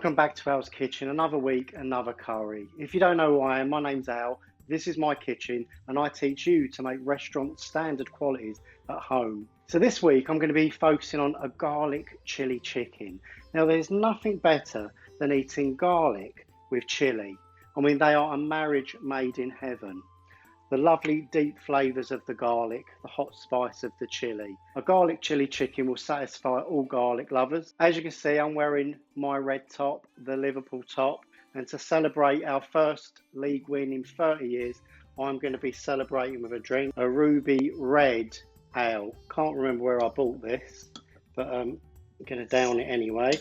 Welcome back to Al's Kitchen, another week, another curry. If you don't know who I am, my name's Al, this is my kitchen, and I teach you to make restaurant standard qualities at home. So this week I'm going to be focusing on a garlic chili chicken. Now there's nothing better than eating garlic with chili. I mean, they are a marriage made in heaven. The lovely deep flavours of the garlic, the hot spice of the chili. A garlic chili chicken will satisfy all garlic lovers. As you can see, I'm wearing my red top, the Liverpool top, and to celebrate our first league win in 30 years, I'm going to be celebrating with a drink, a ruby red ale. Can't remember where I bought this, but I'm going to down it anyway.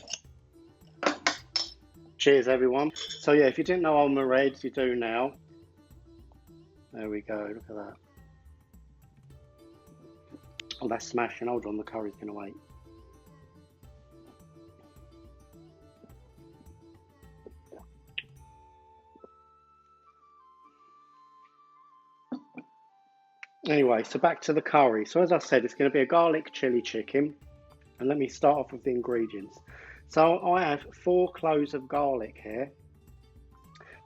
Cheers everyone. So yeah, if you didn't know I'm a red, you do now. There we go, look at that. Oh, that's smashing. Hold on, the curry's going to wait. Anyway, so back to the curry. So as I said, it's going to be a garlic chili chicken. And let me start off with the ingredients. So I have 4 cloves of garlic here.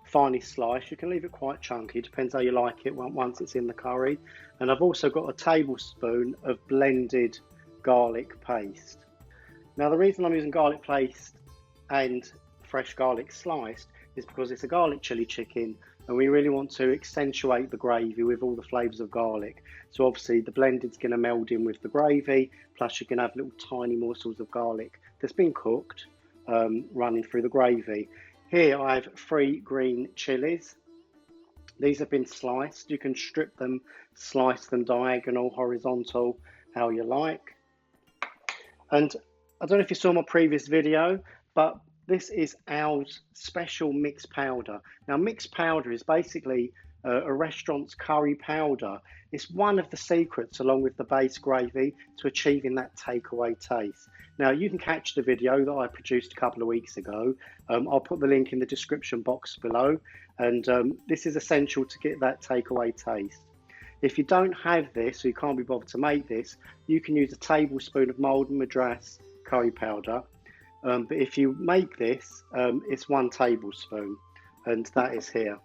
Finely sliced. You can leave it quite chunky, depends how you like it once it's in the curry. And I've also got a tablespoon of blended garlic paste. Now the reason I'm using garlic paste and fresh garlic sliced is because it's a garlic chili chicken and we really want to accentuate the gravy with all the flavours of garlic. So obviously the blended's going to meld in with the gravy, plus you can have little tiny morsels of garlic that's been cooked running through the gravy. Here I have 3 green chillies. These have been sliced. You can strip them, slice them diagonal, horizontal, how you like. And I don't know if you saw my previous video, but this is Al's special mixed powder. Now mixed powder is basically a restaurant's curry powder. It's one of the secrets, along with the base gravy, to achieving that takeaway taste. Now you can catch the video that I produced a couple of weeks ago. I'll put the link in the description box below, and this is essential to get that takeaway taste. If you don't have this, or you can't be bothered to make this, you can use a tablespoon of Malden Madras curry powder. But if you make this, it's 1 tablespoon, and that is here.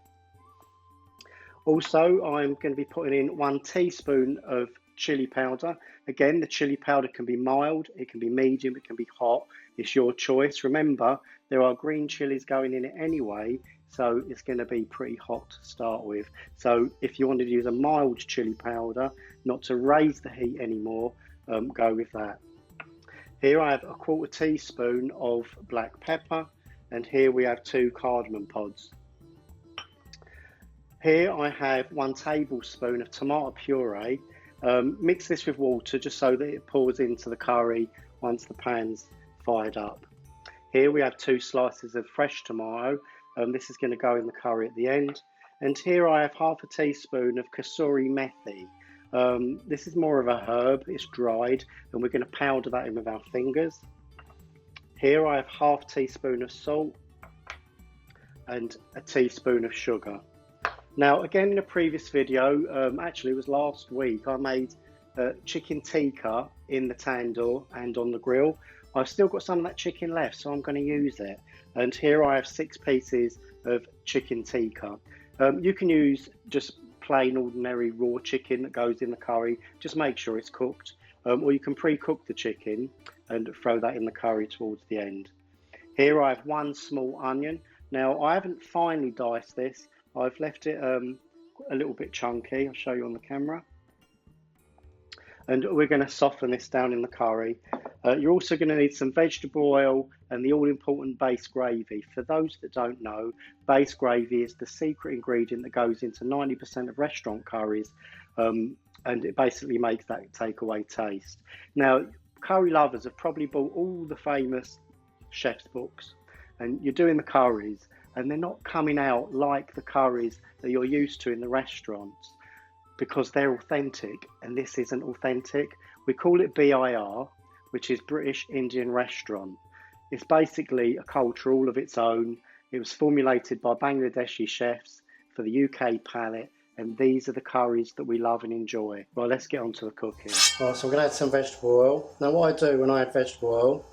Also, I'm going to be putting in 1 teaspoon of chili powder. Again, the chili powder can be mild, it can be medium, it can be hot. It's your choice. Remember, there are green chilies going in it anyway, so it's going to be pretty hot to start with. So if you wanted to use a mild chili powder, not to raise the heat anymore, go with that. Here I have a 1/4 teaspoon of black pepper, and here we have 2 cardamom pods. Here I have 1 tablespoon of tomato puree. Mix this with water just so that it pours into the curry once the pan's fired up. Here we have 2 slices of fresh tomato. This is going to go in the curry at the end. And here I have 1/2 teaspoon of Kasuri methi. This is more of a herb, it's dried, and we're going to powder that in with our fingers. Here I have 1/2 teaspoon of salt and a teaspoon of sugar. Now again, in a previous video, actually it was last week, I made chicken tikka in the tandoor and on the grill. I've still got some of that chicken left, so I'm going to use it. And here I have 6 pieces of chicken tikka. You can use just plain ordinary raw chicken that goes in the curry, just make sure it's cooked, or you can pre-cook the chicken and throw that in the curry towards the end. Here I have 1 small onion. Now I haven't finely diced this, I've left it a little bit chunky. I'll show you on the camera. And we're going to soften this down in the curry. You're also going to need some vegetable oil and the all-important base gravy. For those that don't know, base gravy is the secret ingredient that goes into 90% of restaurant curries, and it basically makes that takeaway taste. Now, curry lovers have probably bought all the famous chef's books, and you're doing the curries, and they're not coming out like the curries that you're used to in the restaurants, because they're authentic, and this isn't authentic. We call it BIR, which is British Indian Restaurant. It's basically a culture all of its own. It was formulated by Bangladeshi chefs for the UK palate, and these are the curries that we love and enjoy. Right, let's get on to the cooking. Right, so I'm going to add some vegetable oil. Now what I do when I add vegetable oil,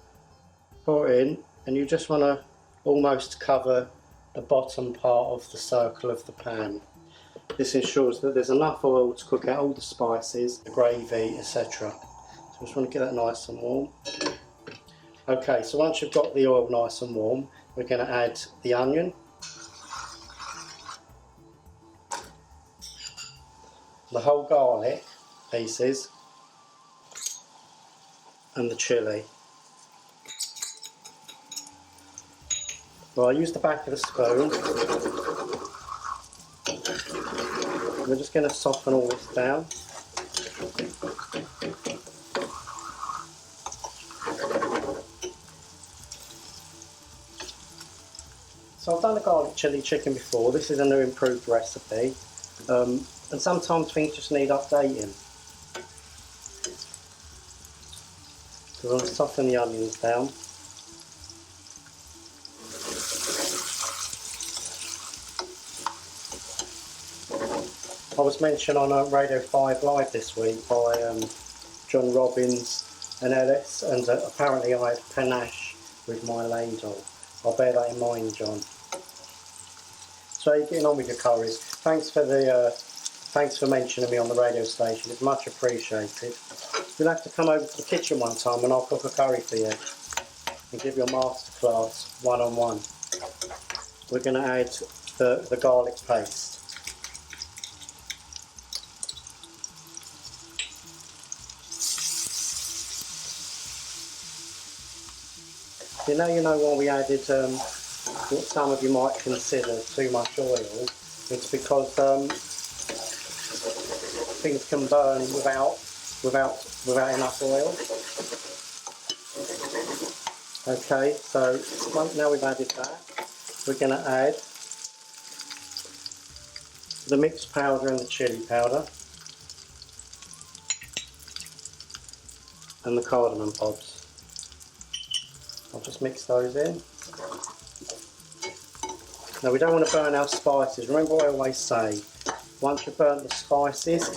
pour it in, and you just want to almost cover the bottom part of the circle of the pan. This ensures that there's enough oil to cook out all the spices, the gravy, etc. So I just want to get that nice and warm. Okay, so once you've got the oil nice and warm, we're going to add the onion, the whole garlic pieces, and the chilli. Well, I use the back of the spoon. We're just going to soften all this down. So I've done a garlic chilli chicken before. This is a new improved recipe, and sometimes things just need updating. So I'm going to soften the onions down. I was mentioned on Radio 5 Live this week by John Robbins and Ellis, and apparently I had panache with my ladle. I'll bear that in mind, John. So you're getting on with your curries. Thanks for mentioning me on the radio station. It's much appreciated. You'll have to come over to the kitchen one time and I'll cook a curry for you and give you a masterclass one-on-one. We're going to add the garlic paste. You know why we added what some of you might consider too much oil. It's because things can burn without enough oil. Okay, so now we've added that, we're going to add the mixed powder and the chilli powder and the cardamom pods. I'll just mix those in. Now we don't want to burn our spices. Remember what I always say, once you've burnt the spices,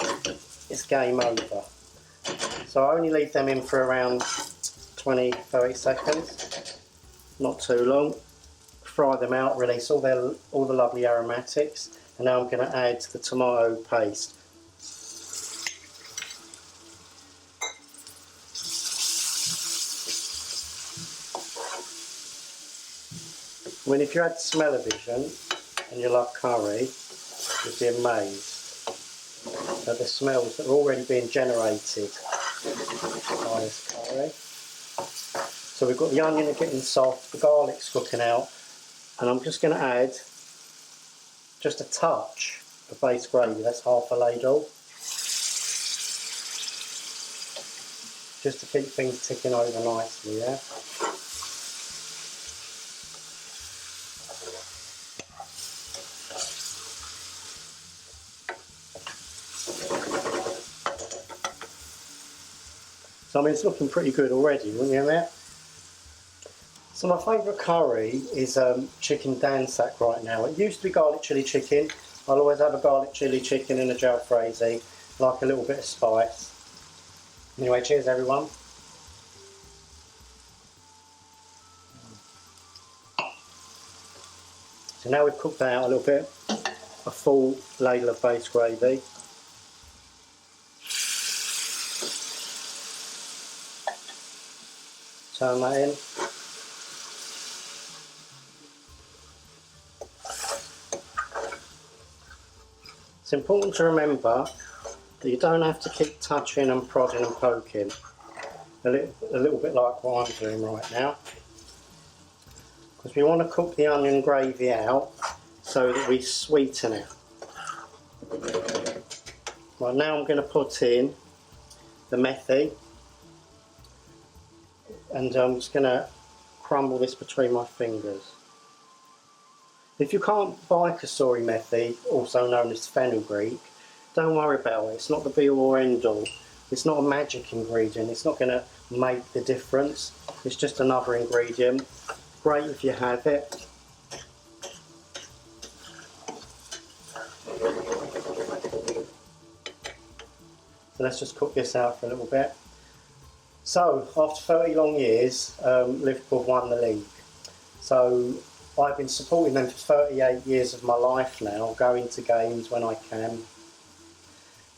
it's game over. So I only leave them in for around 20-30 seconds, not too long. Fry them out, release all the lovely aromatics, and now I'm going to add the tomato paste. I mean, if you had smell-o-vision and you love curry, you'd be amazed at the smells that are already being generated by this curry. So we've got the onion getting soft, the garlic's cooking out, and I'm just going to add just a touch of base gravy. That's half a ladle, just to keep things ticking over nicely, yeah? So I mean, it's looking pretty good already, wouldn't you admit? So my favourite curry is chicken dansak right now. It used to be garlic chilli chicken. I'll always have a garlic chilli chicken in a jalfrezi, like a little bit of spice. Anyway, cheers everyone. So now we've cooked that out a little bit, a full ladle of base gravy. Turn that in. It's important to remember that you don't have to keep touching and prodding and poking, a little bit like what I'm doing right now, because we want to cook the onion gravy out so that we sweeten it. Right, now I'm going to put in the methi, and I'm just going to crumble this between my fingers. If you can't buy Kasuri methi, also known as fenugreek, don't worry about it. It's not the be all or end all. It's not a magic ingredient. It's not going to make the difference. It's just another ingredient. Great if you have it. So let's just cook this out for a little bit. So, after 30 long years, Liverpool have won the league. So, I've been supporting them for 38 years of my life now, going to games when I can.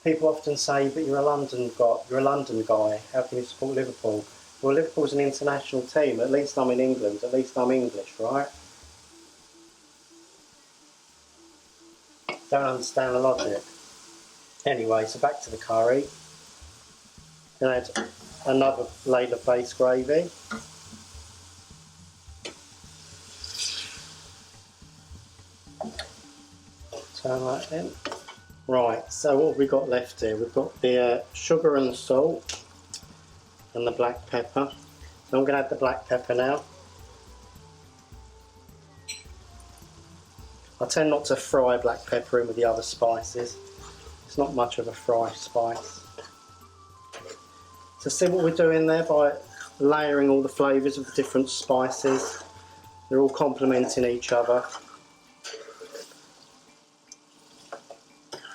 People often say, but you're a London guy, how can you support Liverpool? Well, Liverpool's an international team, at least I'm in England, at least I'm English, right? Don't understand the logic. Anyway, so back to the curry. Then add another ladle of base gravy. Turn that in. Right, so what have we got left here? We've got the sugar and the salt and the black pepper. So I'm going to add the black pepper now. I tend not to fry black pepper in with the other spices. It's not much of a fry spice. So see what we're doing there by layering all the flavours of the different spices. They're all complementing each other.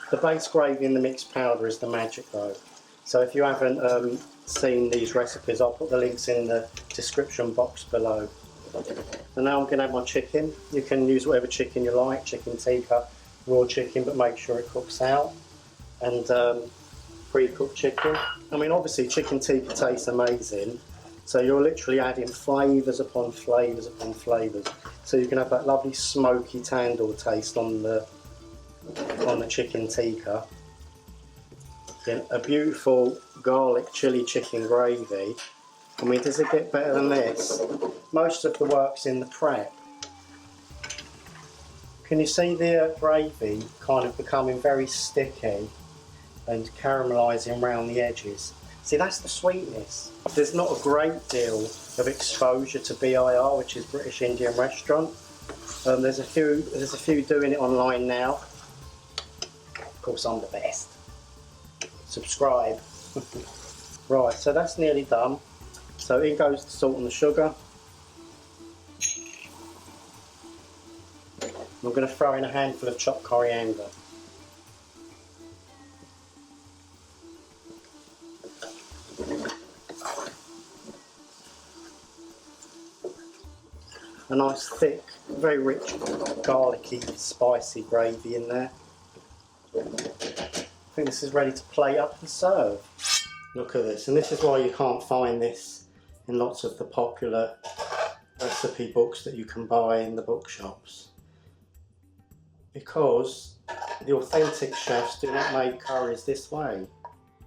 The base gravy and the mixed powder is the magic though. So if you haven't seen these recipes, I'll put the links in the description box below. And now I'm going to add my chicken. You can use whatever chicken you like, chicken tikka, raw chicken, but make sure it cooks out. And pre-cooked chicken. I mean, obviously chicken tikka tastes amazing. So you're literally adding flavours upon flavours upon flavours. So you can have that lovely smoky tandoor taste on the chicken tikka. Then a beautiful garlic chili chicken gravy. I mean, does it get better than this? Most of the work's in the prep. Can you see the gravy kind of becoming very sticky and caramelising around the edges? See, that's the sweetness. There's not a great deal of exposure to BIR, which is British Indian Restaurant. There's a few doing it online now. Of course, I'm the best. Subscribe. Right, so that's nearly done. So in goes the salt and the sugar. I'm going to throw in a handful of chopped coriander. A nice thick, very rich, garlicky, spicy gravy in there. I think this is ready to plate up and serve. Look at this, and this is why you can't find this in lots of the popular recipe books that you can buy in the bookshops. Because the authentic chefs do not make curries this way.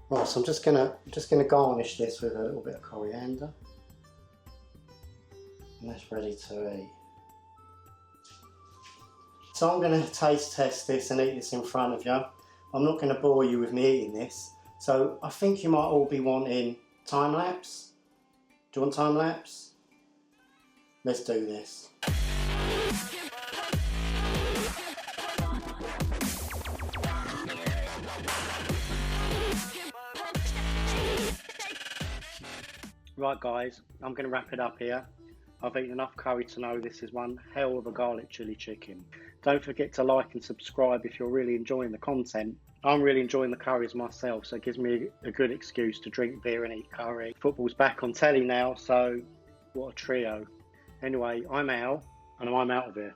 Right, so I'm just gonna garnish this with a little bit of coriander. And that's ready to eat. So I'm going to taste test this and eat this in front of you. I'm not going to bore you with me eating this. So I think you might all be wanting time lapse. Do you want time lapse? Let's do this. Right guys, I'm going to wrap it up here. I've eaten enough curry to know this is one hell of a garlic chili chicken. Don't forget to like and subscribe if you're really enjoying the content. I'm really enjoying the curries myself, so it gives me a good excuse to drink beer and eat curry. Football's back on telly now, so what a trio. Anyway, I'm Al, and I'm out of here.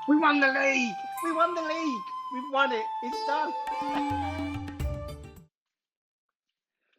We won the league! We won the league! We've won it! It's done!